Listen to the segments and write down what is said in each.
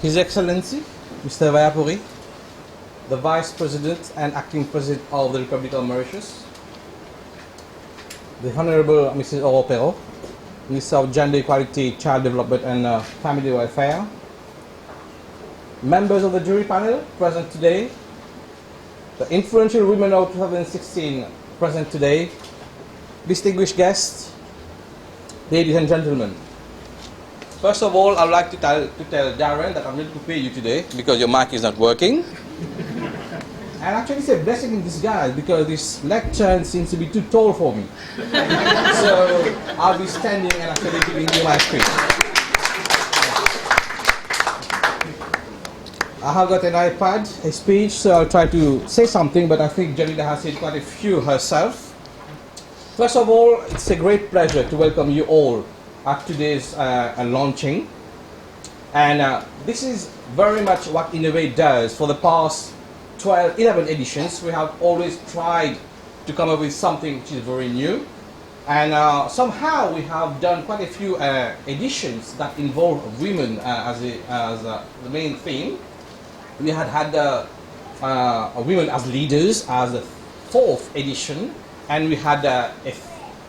His Excellency, Mr. Vayapuri, the Vice President and Acting President of the Republic of Mauritius, the Honorable Mrs. Oropero, Minister of Gender Equality, Child Development and Family Welfare, members of the jury panel present today, the influential women of 2016 present today, distinguished guests, ladies and gentlemen. First of all, I would like to tell Darren that I'm going to pay you today because your mic is not working. And actually it's a blessing in disguise because this lecture seems to be too tall for me. So I'll be standing and actually giving you my speech. I have got an iPad, a speech, so I'll try to say something, but I think Janita has said quite a few herself. First of all, it's a great pleasure to welcome you all at today's launching. And this is very much what Innovate does. For the past 11 editions, we have always tried to come up with something which is very new. And somehow we have done quite a few editions that involve women as the main theme. We had women as leaders as the 4th edition, and we had a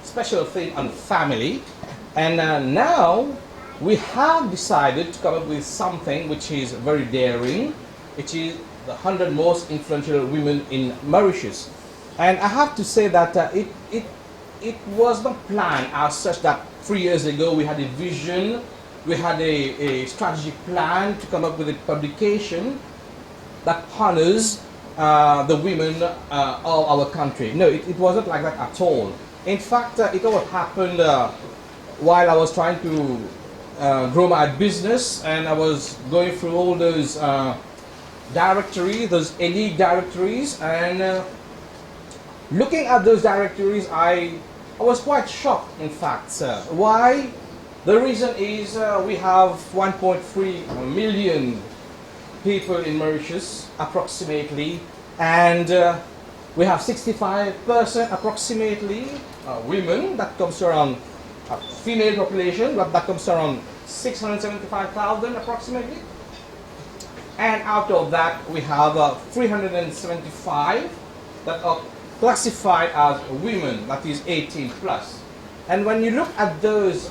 special thing on family. And now we have decided to come up with something which is very daring, which is the 100 most influential women in Mauritius. And I have to say that it was not planned as such that 3 years ago we had a vision, we had a strategic plan to come up with a publication that honors the women of our country. No, it wasn't like that at all. In fact, it all happened while I was trying to grow my business, and I was going through all those directories, those elite directories, and looking at those directories, I was quite shocked, in fact. Why? The reason is we have 1.3 million people in Mauritius, approximately, and we have 65% approximately women. That comes to around female population, that comes to around 675,000 approximately. And out of that, we have 375 that are classified as women, that is 18 plus. And when you look at those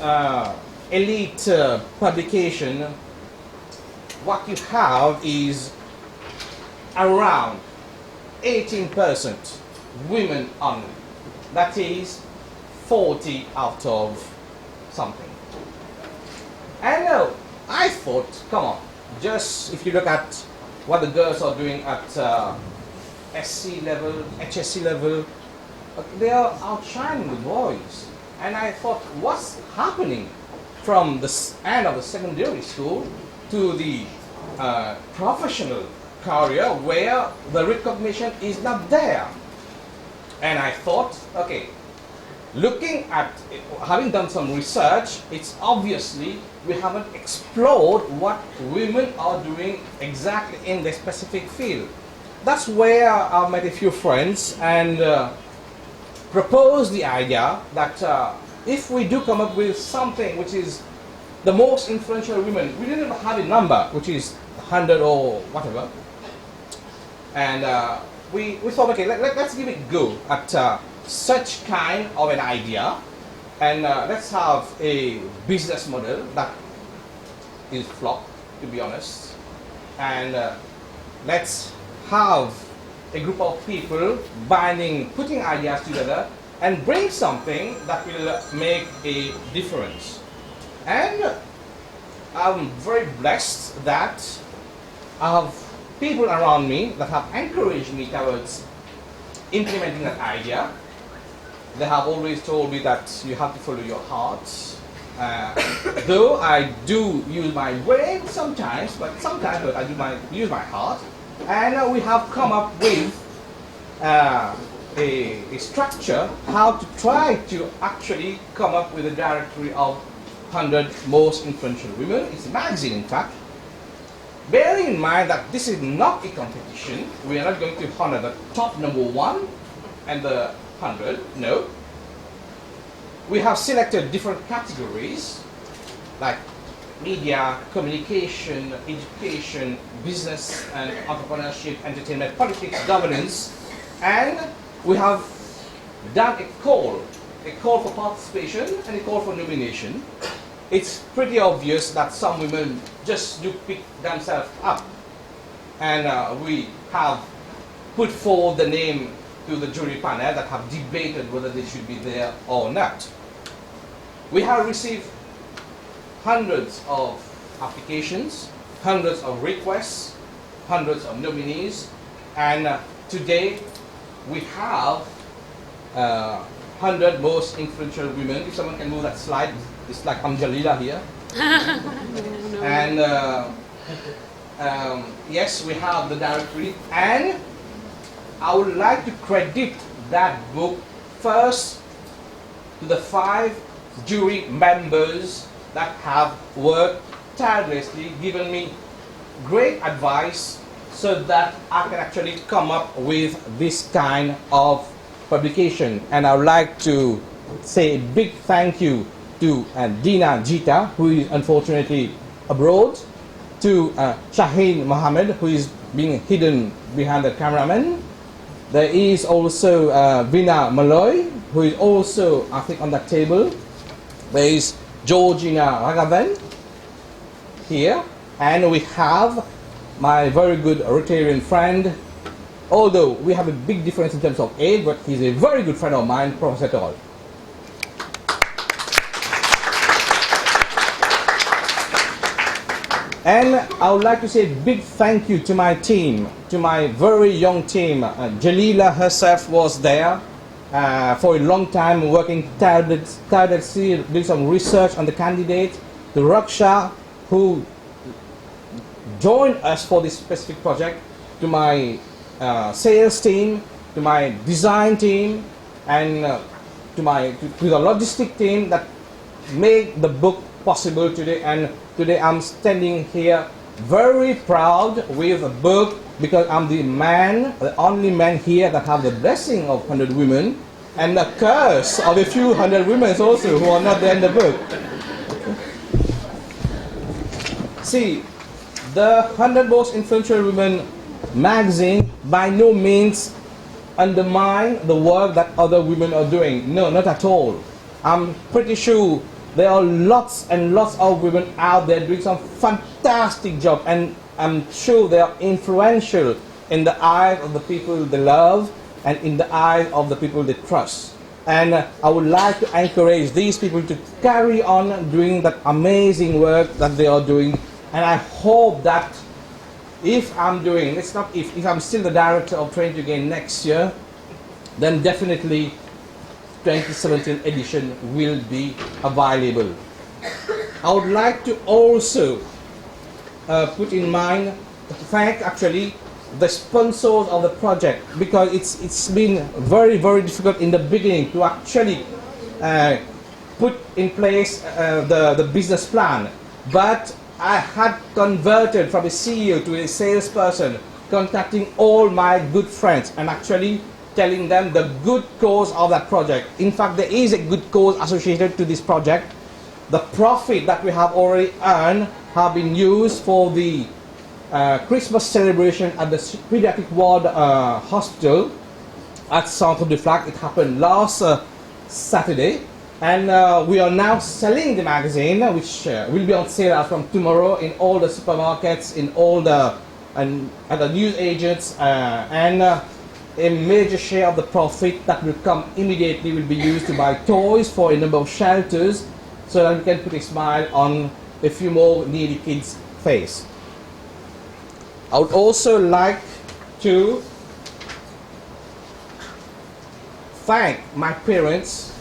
elite publication, what you have is around 18% women only. That is 40 out of something. And I thought, come on, just if you look at what the girls are doing at SC level, HSC level, they are outshining the boys. And I thought, what's happening from the end of the secondary school to the professional career where the recognition is not there? And I thought, okay, looking at it, having done some research, it's obviously we haven't explored what women are doing exactly in the specific field. That's where I met a few friends and proposed the idea that if we do come up with something which is the most influential women, we didn't have a number which is 100 or whatever, and we thought, okay, let's give it a go at such kind of an idea, and let's have a business model that is flop, to be honest, and let's have a group of people putting ideas together and bring something that will make a difference. And I'm very blessed that I have people around me that have encouraged me towards implementing that idea. They have always told me that you have to follow your heart. Though I do use my brain sometimes, but I do use my heart. And we have come up with a structure how to try to actually come up with a directory of 100 most influential women. It's a magazine, in fact. Bearing in mind that this is not a competition, we are not going to honor the top number 1 and the 100, no. We have selected different categories, like media, communication, education, business and entrepreneurship, entertainment, politics, governance, and we have done a call for participation and a call for nomination. It's pretty obvious that some women just do pick themselves up, and we have put forward the name to the jury panel that have debated whether they should be there or not. We have received hundreds of applications, hundreds of requests, hundreds of nominees, and today we have 100 most influential women. If someone can move that slide, it's like Jalila here. And yes, we have the directory, and I would like to credit that book first to the 5 jury members that have worked tirelessly, given me great advice so that I can actually come up with this kind of publication. And I would like to say a big thank you to Dina Jita, who is unfortunately abroad, to Shaheen Mohammed, who is being hidden behind the cameraman. There is also Vina Malloy, who is also, I think, on that table. There is Georgina Raghavan here, and we have my very good Rotarian friend, although we have a big difference in terms of age, but he's a very good friend of mine, Professor Toll. And I would like to say a big thank you to my team, to my very young team. Jalila herself was there for a long time, working tirelessly, doing some research on the candidate. To Raksha, who joined us for this specific project. To my sales team, to my design team, and to the logistic team that made the book possible today. And today I'm standing here very proud with a book, because I'm the only man here that have the blessing of 100 women and the curse of a few hundred women also who are not there in the book. See, the 100 Most Influential Women magazine by no means undermine the work that other women are doing. No, not at all. I'm pretty sure there are lots and lots of women out there doing some fantastic job, and I'm sure they are influential in the eyes of the people they love and in the eyes of the people they trust. And I would like to encourage these people to carry on doing that amazing work that they are doing. And I hope that if I'm doing, it's not if I'm still the director of Train to Gain next year, then definitely 2017 edition will be available. I would like to also put in mind to thank actually the sponsors of the project, because it's been very, very difficult in the beginning to actually put in place the business plan. But I had converted from a CEO to a salesperson, contacting all my good friends and actually telling them the good cause of that project. In fact, there is a good cause associated to this project. The profit that we have already earned have been used for the Christmas celebration at the Pediatric Ward Hospital at Centre du Flac. It happened last Saturday. And we are now selling the magazine, which will be on sale from tomorrow in all the supermarkets, in all the at the news agents, and a major share of the profit that will come immediately will be used to buy toys for a number of shelters, so that we can put a smile on a few more needy kids' face. I would also like to thank my parents.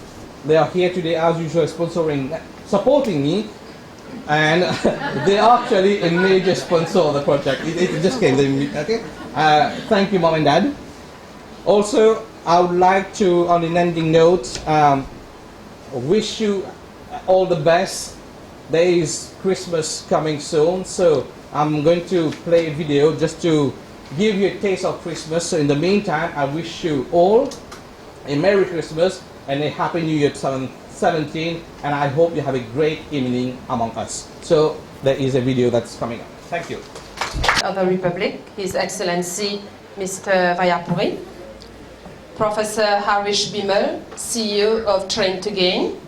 They are here today as usual, supporting me, and they are actually a major sponsor of the project. It just came. Okay. Thank you, Mom and Dad. Also, I would like to, on an ending note, wish you all the best. There is Christmas coming soon, so I'm going to play a video just to give you a taste of Christmas. So in the meantime, I wish you all a Merry Christmas and a Happy New Year 2017, and I hope you have a great evening among us. So there is a video that's coming up. Thank you. Of the Republic, His Excellency Mr. Vayapuri, Professor Harish Bimal, CEO of Train to Gain,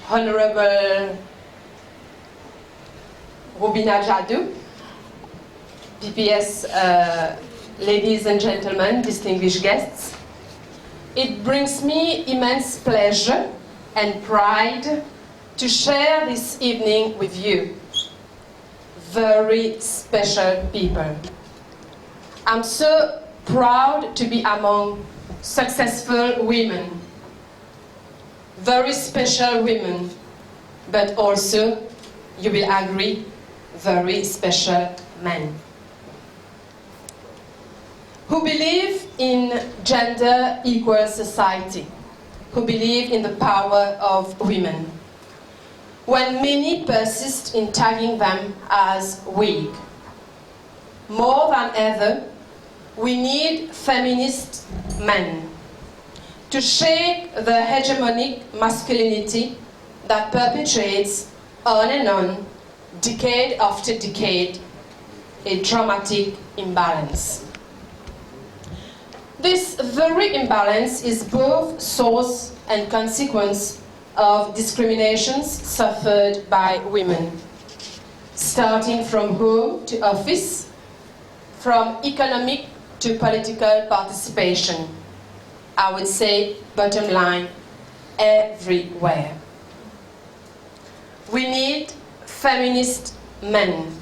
Honorable Rubina Jadu, PPS, ladies and gentlemen, distinguished guests. It brings me immense pleasure and pride to share this evening with you. Very special people. I'm so proud to be among successful women, very special women, but also, you will agree, very special men, who believe in gender equal society, who believe in the power of women, when many persist in tagging them as weak. More than ever, we need feminist men to shake the hegemonic masculinity that perpetuates on and on, decade after decade, a dramatic imbalance. This very imbalance is both source and consequence of discriminations suffered by women, starting from home to office, from economic to political participation. I would say, bottom line, everywhere. We need feminist men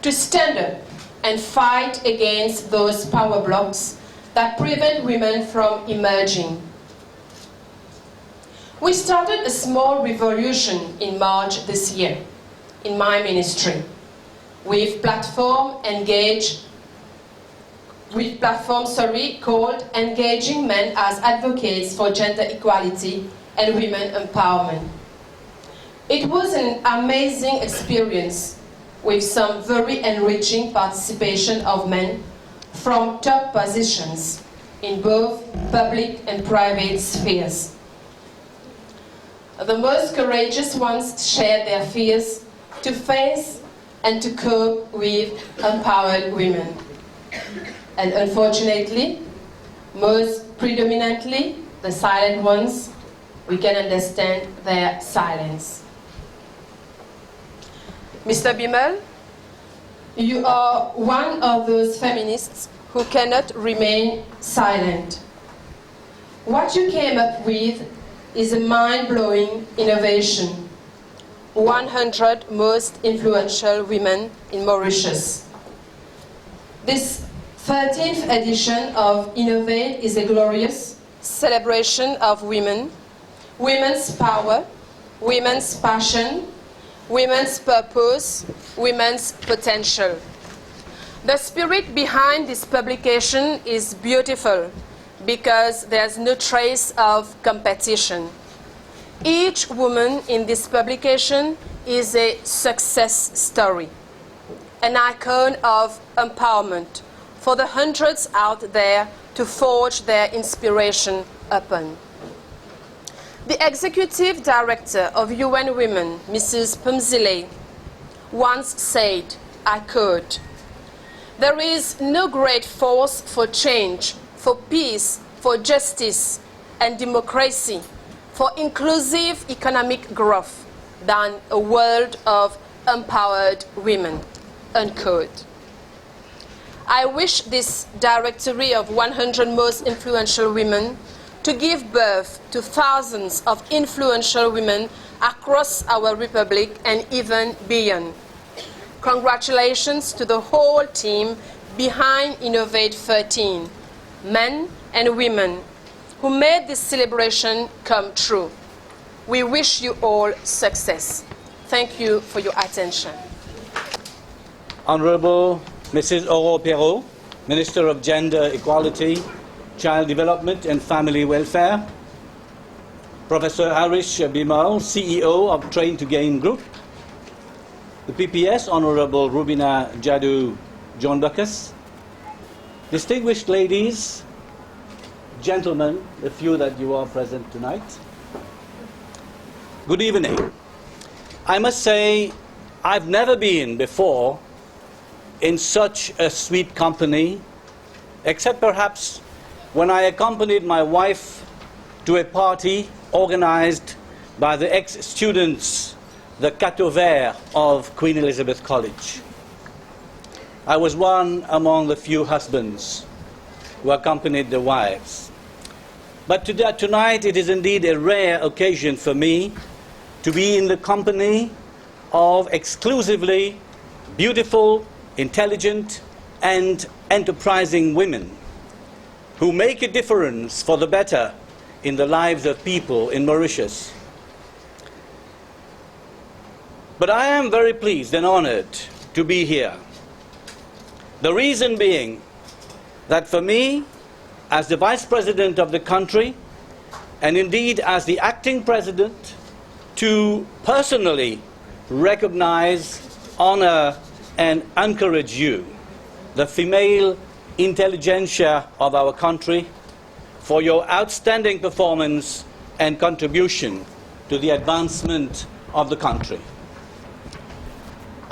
to stand up and fight against those power blocks that prevent women from emerging. We started a small revolution in March this year in my ministry with platform called Engaging Men as Advocates for Gender Equality and Women Empowerment. It was an amazing experience with some very enriching participation of men from top positions in both public and private spheres. The most courageous ones shared their fears to face and to cope with empowered women. And unfortunately, most predominantly, the silent ones, we can understand their silence. Mr. Bimal, you are one of those feminists who cannot remain silent. What you came up with is a mind-blowing innovation. 100 most influential women in Mauritius. This 13th edition of Innovate is a glorious celebration of women, women's power, women's passion, women's purpose, women's potential. The spirit behind this publication is beautiful because there's no trace of competition. Each woman in this publication is a success story, an icon of empowerment for the hundreds out there to forge their inspiration upon. The executive director of UN Women, Mrs. Pumzile, once said, I quote, "There is no great force for change, for peace, for justice and democracy, for inclusive economic growth than a world of empowered women," unquote. I wish this directory of 100 most influential women to give birth to thousands of influential women across our republic and even beyond. Congratulations to the whole team behind Innovate 13, men and women who made this celebration come true. We wish you all success. Thank you for your attention. Honourable Mrs. Aurore Perrault, Minister of Gender Equality, Child Development and Family Welfare, Professor Harish Bimal, CEO of Train to Gain Group, the PPS Honourable Rubina Jadu John Bacchus, distinguished ladies, gentlemen, the few that you are present tonight, Good evening. I must say, I've never been before in such a sweet company, except perhaps when I accompanied my wife to a party organized by the ex-students, the Cateau Vert of Queen Elizabeth College. I was one among the few husbands who accompanied the wives. But tonight it is indeed a rare occasion for me to be in the company of exclusively beautiful, intelligent, and enterprising women who make a difference for the better in the lives of people in Mauritius. But I am very pleased and honored to be here. The reason being that for me, as the Vice President of the country, and indeed as the acting President, to personally recognize, honor, and encourage you, the female intelligentsia of our country, for your outstanding performance and contribution to the advancement of the country.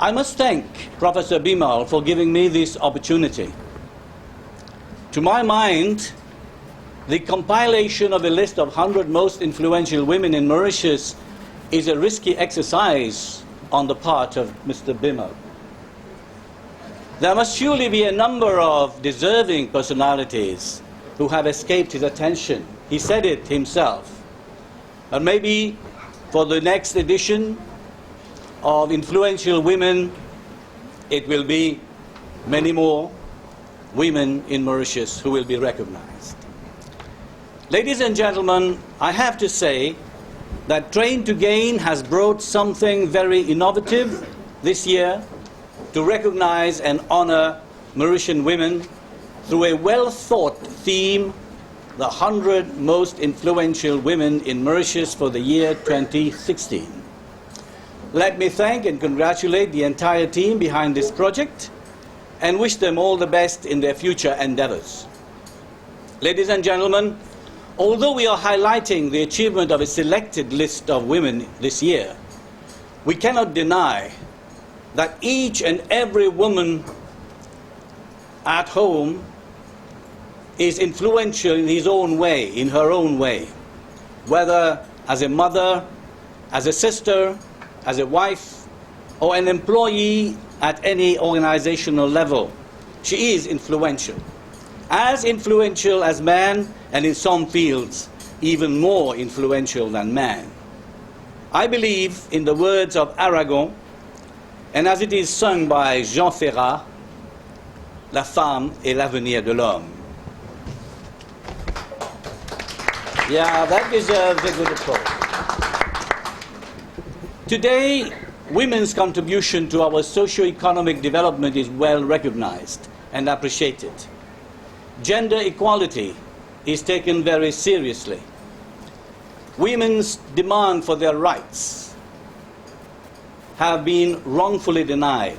I must thank Professor Bimal for giving me this opportunity. To my mind, the compilation of a list of 100 most influential women in Mauritius is a risky exercise on the part of Mr. Bimal. There must surely be a number of deserving personalities who have escaped his attention. He said it himself. And maybe for the next edition of influential women, it will be many more women in Mauritius who will be recognized. Ladies and gentlemen, I have to say that Train to Gain has brought something very innovative this year to recognize and honor Mauritian women through a well-thought theme, the 100 most influential women in Mauritius for the year 2016. Let me thank and congratulate the entire team behind this project and wish them all the best in their future endeavors. Ladies and gentlemen, although we are highlighting the achievement of a selected list of women this year, we cannot deny that each and every woman at home is influential in his own way, in her own way, whether as a mother, as a sister, as a wife, or an employee at any organizational level. She is influential as man, and in some fields, even more influential than man. I believe, in the words of Aragon, and as it is sung by Jean Ferrat, la femme est l'avenir de l'homme. Yeah, that deserves a good applause. Today, women's contribution to our socio-economic development is well recognized and appreciated. Gender equality is taken very seriously. Women's demand for their rights have been wrongfully denied.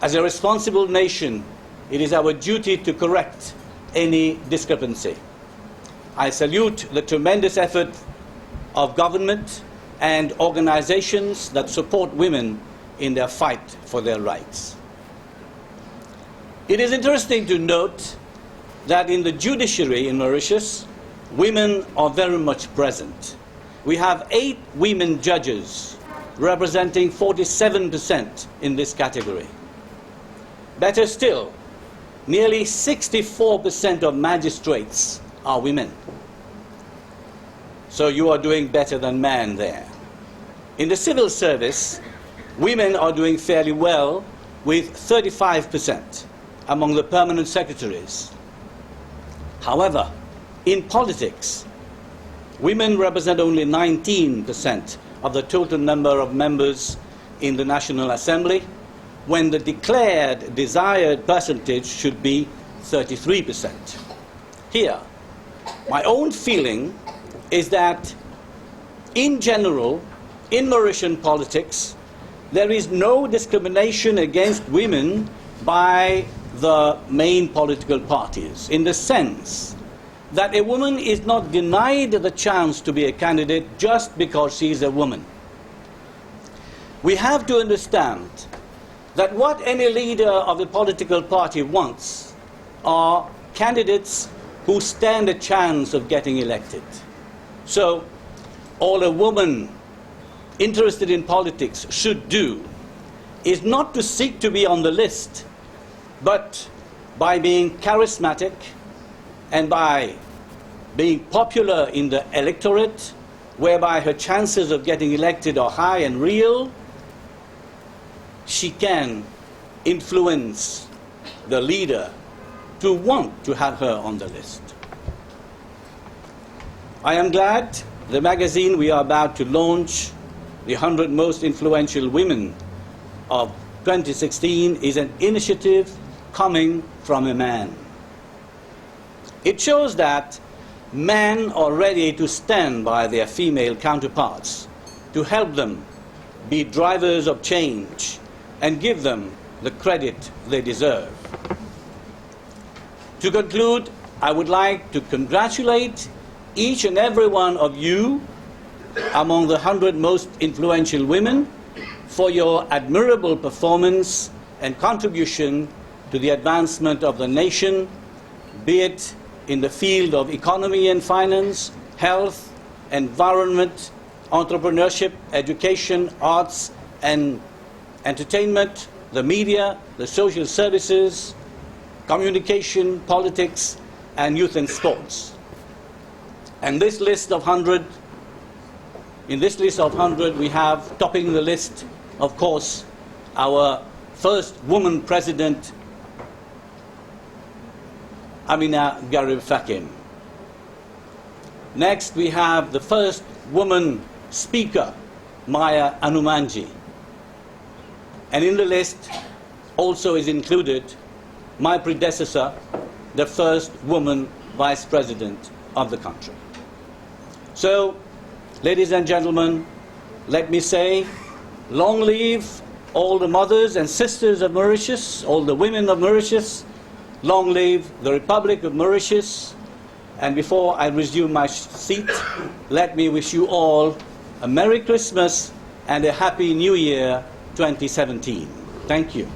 As a responsible nation, it is our duty to correct any discrepancy. I salute the tremendous effort of government and organizations that support women in their fight for their rights. It is interesting to note that in the judiciary in Mauritius, women are very much present. We have 8 women judges representing 47% in this category. Better still, nearly 64% of magistrates are women. So you are doing better than men there. In the civil service, women are doing fairly well with 35% among the permanent secretaries. However, in politics, women represent only 19% of the total number of members in the National Assembly, when the declared desired percentage should be 33%. Here, my own feeling is that, in general, in Mauritian politics, there is no discrimination against women by the main political parties, in the sense that a woman is not denied the chance to be a candidate just because she is a woman. We have to understand that what any leader of a political party wants are candidates who stand a chance of getting elected. So, all a woman interested in politics should do is not to seek to be on the list, but by being charismatic and by being popular in the electorate, whereby her chances of getting elected are high and real, she can influence the leader to want to have her on the list. I am glad the magazine we are about to launch, the 100 Most Influential Women of 2016, is an initiative coming from a man. It shows that men are ready to stand by their female counterparts to help them be drivers of change and give them the credit they deserve. To conclude, I would like to congratulate each and every one of you among the 100 most influential women for your admirable performance and contribution to the advancement of the nation, be it in the field of economy and finance, health, environment, entrepreneurship, education, arts and entertainment, the media, the social services, communication, politics, and youth and sports. And this list of 100, in this list of 100, we have topping the list, of course, our first woman president, Amina Garib Fakim. Next, we have the first woman speaker, Maya Anumanji. And in the list also is included my predecessor, the first woman vice president of the country. So, ladies and gentlemen, let me say, long live all the mothers and sisters of Mauritius, all the women of Mauritius, long live the Republic of Mauritius. And before I resume my seat, let me wish you all a Merry Christmas and a Happy New Year 2017. Thank you.